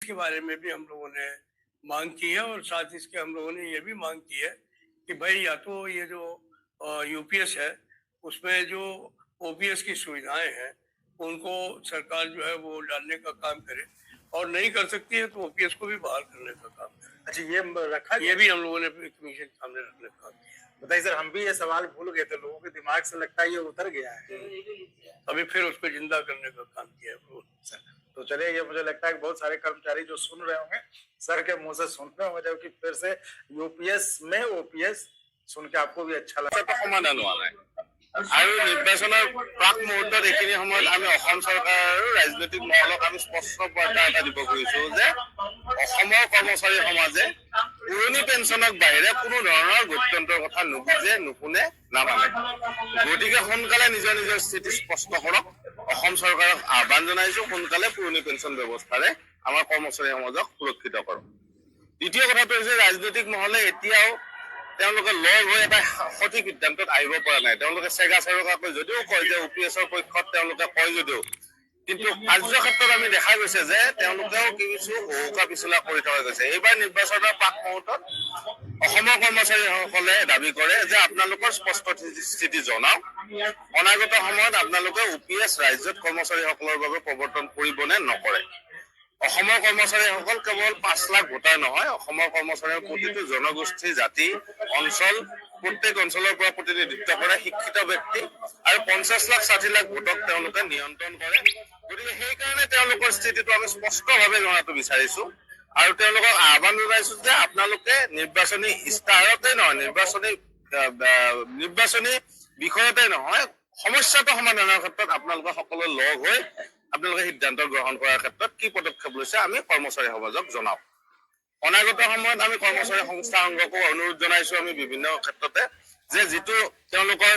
के बारे में भी हम लोगों ने मांग की है और साथ इसके हम लोगों ने ये भी मांग की है कि भाई या तो ये जो यूपीएस है उसमें जो ओपीएस की सुविधाएं हैं उनको सरकार जो है वो डालने का काम करे और नहीं कर सकती है तो ओपीएस को भी बहाल करने का काम करे। अच्छा, ये रखा, ये भी हम लोगों ने कमीशन के सामने रखने का काम किया। बताइए सर, हम भी ये सवाल भूल गए थे, लोगों के दिमाग से लगता है ये उतर गया है, अभी फिर उसको जिंदा करने का काम किया है सर। तो चलिए, ये मुझे लगता है कि बहुत सारे कर्मचारी जो सुन रहे होंगे सर के मुंह से सुन रहे होंगे, जबकि फिर से यूपीएस में ओपीएस सुन के आपको भी अच्छा लगा। সমাধান হোৱা নাই আৰু নিৰ্বাচনৰ প্ৰাক মুহূৰ্তত এইখিনি সময়ত আমি অসম চৰকাৰ আৰু ৰাজনৈতিক মহলক আমি স্পষ্ট বাৰ্তা এটা দিব খুজিছো যে অসমৰ কৰ্মচাৰী সমাজে পুৰণি পেঞ্চনক বাহিৰে কোনো ধৰণৰ গত্যন্তৰ কথা নুবুজে, নুশুনে, নামানে। গতিকে সোনকালে নিজৰ নিজৰ স্থিতি স্পষ্ট কৰক। অসম চৰকাৰক আহ্বান জনাইছো, সোনকালে পুৰণি পেঞ্চন ব্যৱস্থাৰে আমাৰ কৰ্মচাৰী সমাজক সুৰক্ষিত কৰক। দ্বিতীয় কথাটো হৈছে ৰাজনৈতিক মহলে এতিয়াও তেওঁলোকে লগ হৈ এটা সঠিক সিদ্ধান্তত আহিব পৰা নাই। তেওঁলোকে চেগা চেৰকাকৈ যদিও কয় যে ওপিএছৰ পক্ষত তেওঁলোকে কয় যদিও, কিন্তু কাৰ্য ক্ষেত্ৰত আমি দেখা গৈছে যে তেওঁলোকেও কিছু হুকা পিছলা কৰি থকা গৈছে। এইবাৰ নিৰ্বাচনৰ প্ৰাক মুহূৰ্তত অসমৰ কৰ্মচাৰীসকলে দাবী কৰে যে আপোনালোকৰ স্পষ্ট স্থিতি জনাওক, অনাগত সময়ত আপোনালোকে ওপিএছ ৰাজ্যত কৰ্মচাৰীসকলৰ বাবে প্ৰৱৰ্তন কৰিব নে নকৰে। অসমৰ কৰ্মচাৰীসকল কেৱল 5 লাখ ভোটাৰ নহয়, অসমৰ কৰ্মচাৰীৰ প্ৰতিটো জনগোষ্ঠী, জাতি, অঞ্চল, প্ৰত্যেক অঞ্চলৰ পৰা প্ৰতিনিধিত্ব কৰে শিক্ষিত ব্যক্তি আৰু 50 লাখ 60 লাখ ভোটক তেওঁলোকে নিয়ন্ত্ৰণ কৰে। গতিকে সেইকাৰণে তেওঁলোকৰ স্থিতিটো আমি স্পষ্টভাৱে জনাটো বিচাৰিছো আৰু তেওঁলোকক আহ্বান জনাইছো যে আপোনালোকে নিৰ্বাচনী ইস্তাহাৰতে নহয়, নিৰ্বাচনী বিষয়তে নহয়, সমস্যাটো সমাধানৰ ক্ষেত্ৰত আপোনালোকে সকলো লগ হৈ আপোনালোকে সিদ্ধান্ত গ্ৰহণ কৰাৰ ক্ষেত্ৰত কি পদক্ষেপ লৈছে আমি কৰ্মচাৰী সমাজক জনাও। অনাগত সময়ত আমি কৰ্মচাৰী সংস্থা সংঘকো অনুৰোধ জনাইছো আমি বিভিন্ন ক্ষেত্ৰতে যে যিটো তেওঁলোকৰ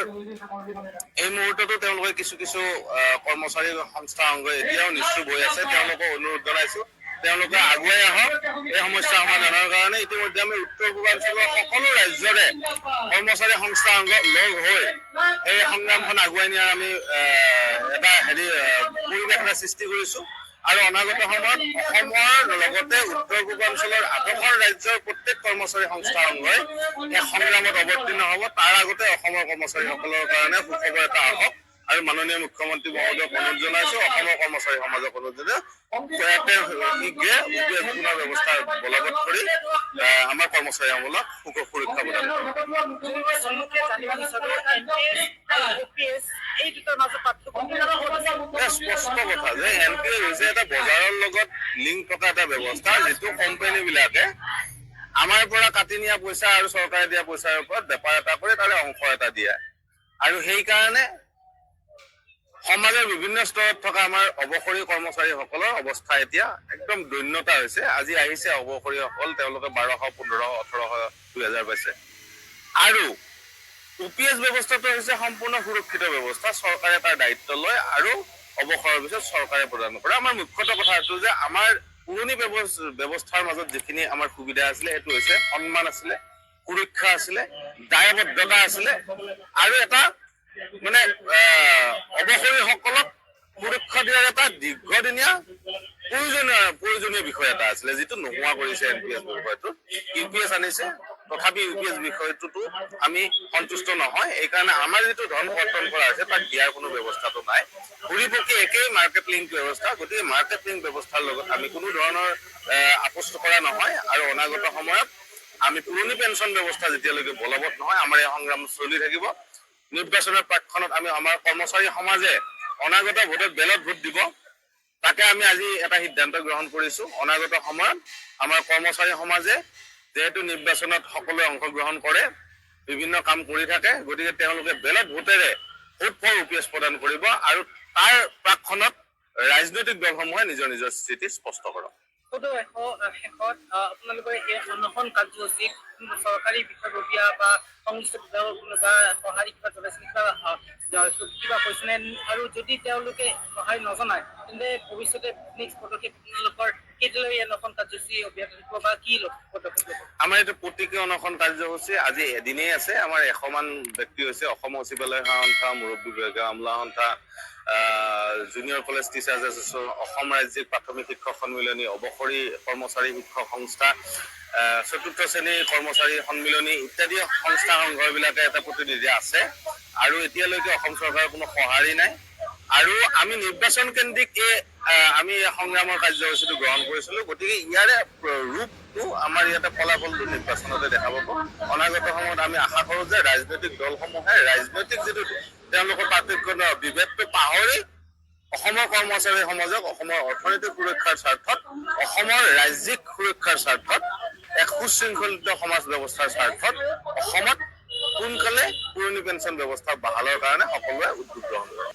এই মুহূৰ্ততো তেওঁলোকে কিছু কিছু কৰ্মচাৰী সংস্থা সংঘ এতিয়াও নিশ্চুপ হৈ আছে, তেওঁলোকক অনুৰোধ জনাইছো তেওঁলোকে আগুৱাই আহক এই সমস্যা সমাধানৰ কাৰণে। ইতিমধ্যে আমি উত্তৰ পূৰ্বাঞ্চলৰ সকলো ৰাজ্যৰে কৰ্মচাৰী সংস্থা সংঘ লগ হৈ এই সংগ্ৰামখন আগুৱাই নিয়াৰ আমি এটা পৰিৱেশ এটা সৃষ্টি কৰিছো আৰু অনাগত সময়ত অসমৰ লগতে উত্তৰ পূৰ্বাঞ্চলৰ 8খন ৰাজ্যৰ প্ৰত্যেক কৰ্মচাৰী সংস্থা সংঘই এই সংগ্ৰামত অৱতীৰ্ণ হ'ব। তাৰ আগতে অসমৰ কৰ্মচাৰীসকলৰ কাৰণে সুখবৰ এটা আহক আৰু মাননীয় মুখ্যমন্ত্ৰী মহোদয়ক অনুৰোধ জনাইছো, অসমৰ কৰ্মচাৰী সমাজক অনুৰোধ জনাইছো শীঘ্ৰে ওপিএছ পুনৰ ব্যৱস্থা বলবৎ কৰি আমাৰ কৰ্মচাৰীসকলক সুৰক্ষা প্ৰদান কৰক। স্পষ্ট কথা যে এনপিএ হৈছে এটা বজাৰৰ লগত লিংক থকা এটা ব্যৱস্থা, যিটো কোম্পানী বিলাকে আমাৰ পৰা কাটি নিয়া পইচা আৰু চৰকাৰে দিয়া পইচাৰ ওপৰত বেপাৰ এটা কৰি তাৰে অংশ এটা দিয়ে। আৰু সেইকাৰণে সমাজৰ বিভিন্ন স্তৰত থকা আমাৰ অৱসৰী কৰ্মচাৰীসকলৰ অৱস্থা এতিয়া একদম দৈন্যতা হৈছে। আজি আহিছে অৱসৰীসকল, তেওঁলোকে 1200, 1500, 1800, 2000 পাইছে। আৰু ওপিএছ ব্যৱস্থাটো হৈছে সম্পূৰ্ণ সুৰক্ষিত ব্যৱস্থা, চৰকাৰে তাৰ দায়িত্ব লয় আৰু অৱসৰৰ পিছত চৰকাৰে প্ৰদান কৰে। আমাৰ মুখ্যতঃ কথা এইটো যে আমাৰ পুৰণি ব্যৱস্থাৰ মাজত যিখিনি আমাৰ সুবিধা আছিলে সেইটো হৈছে সন্মান আছিলে, সুৰক্ষা আছিলে, দায়বদ্ধতা আছিলে আৰু এটা মানে অৱসৰীসকলক সুৰক্ষা দিয়াৰ এটা দীৰ্ঘদিনীয়া প্ৰয়োজনীয় বিষয় এটা আছিলে, যিটো নোহোৱা কৰিছে এনপিএছ বিষয়টো। ইউপিএছ আনিছে, তথাপি ইউপিএছ বিষয়টোতো আমি সন্তুষ্ট নহয়। এইকাৰণে আমাৰ যিটো ধন কৰ্তন কৰা হৈছে তাক দিয়াৰ কোনো ব্যৱস্থাটো নাই। ঘূৰি পকি একেই মাৰ্কেট লিংক ব্যৱস্থা, গতিকে মাৰ্কেট লিংক ব্যৱস্থাৰ লগত আমি কোনো ধৰণৰ আপোচ কৰা নহয় আৰু অনাগত সময়ত আমি পুৰণি পেঞ্চন ব্যৱস্থা যেতিয়ালৈকে বলবৎ নহয় আমাৰ এই সংগ্ৰাম চলি থাকিব। নিৰ্বাচনৰ প্ৰাকখনত আমি আমাৰ কৰ্মচাৰী সমাজে অনাগত ভোটত বেলত ভোট দিব, তাকে আমি আজি এটা সিদ্ধান্ত গ্ৰহণ কৰিছো। অনাগত সময়ত আমাৰ কৰ্মচাৰী সমাজে যেহেতু নিৰ্বাচনত সকলোৱে অংশগ্ৰহণ কৰে, বিভিন্ন কাম কৰি থাকে, গতিকে তেওঁলোকে বেলত ভোটেৰে ভোট ফৰ ওপিএছ প্ৰদান কৰিব আৰু তাৰ প্ৰাকখনত ৰাজনৈতিক দলসমূহে নিজৰ নিজৰ স্থিতি স্পষ্ট কৰক। শেষত আপোনালোকৰ এই অনশন কাৰ্যসূচীত চৰকাৰী বিষয়ববীয়া বা সংশ্লিষ্ট বিভাগৰ কোনোবা সঁহাৰি কিবা জনাইছে কিবা কৈছেনে? আৰু যদি তেওঁলোকে সঁহাৰি নজনায় তেন্তে ভৱিষ্যতে নেক্সট পদক্ষেপ আপোনালোকৰ কেতিয়ালৈ এই অনশন কাৰ্যসূচী অব্যাহত থাকিব বা কি পদক্ষেপ ল'ব? আমাৰ এইটো প্ৰতিকে অনশন কাৰ্যসূচী আজি এদিনেই আছে। আমাৰ 100 মান ব্যক্তি হৈছে। অসম সচিবালয় সেৱা সন্থা, মুৰব্বী বিভাগীয় আমলা সন্থা, junior college teachers association, Assam ৰাজ্যিক প্ৰাথমিক শিক্ষক সন্মিলনী, অৱসৰী কৰ্মচাৰী শিক্ষক সংস্থা, চতুৰ্থ শ্ৰেণীৰ কৰ্মচাৰী সন্মিলনী ইত্যাদি সংস্থা সংঘবিলাকে এটা প্ৰতিনিধি আছে। আৰু এতিয়ালৈকে অসম চৰকাৰৰ কোনো সঁহাৰি নাই। আৰু আমি নিৰ্বাচন কেন্দ্ৰিক আমি সংগ্ৰামৰ কাৰ্যসূচীটো গ্ৰহণ কৰিছিলো। গতিকে ইয়াৰে ৰূপটো আমাৰ ইয়াতে ফলাফলটো নিৰ্বাচনতে দেখা পাব। অনাগত সময়ত আমি আশা কৰো যে ৰাজনৈতিক দলসমূহে ৰাজনৈতিক যিটো তেওঁলোকৰ পাৰ্থক্য বিভেদটো পাহৰি অসমৰ কৰ্মচাৰী সমাজক অসমৰ অৰ্থনৈতিক সুৰক্ষাৰ স্বাৰ্থত, অসমৰ ৰাজ্যিক সুৰক্ষাৰ স্বাৰ্থত, এক সুশৃংখলিত সমাজ ব্যৱস্থাৰ স্বাৰ্থত অসমত সোনকালে পুৰণি পেঞ্চন ব্যৱস্থা বাহালৰ কাৰণে সকলোৱে উদ্যোগ গ্ৰহণ কৰে।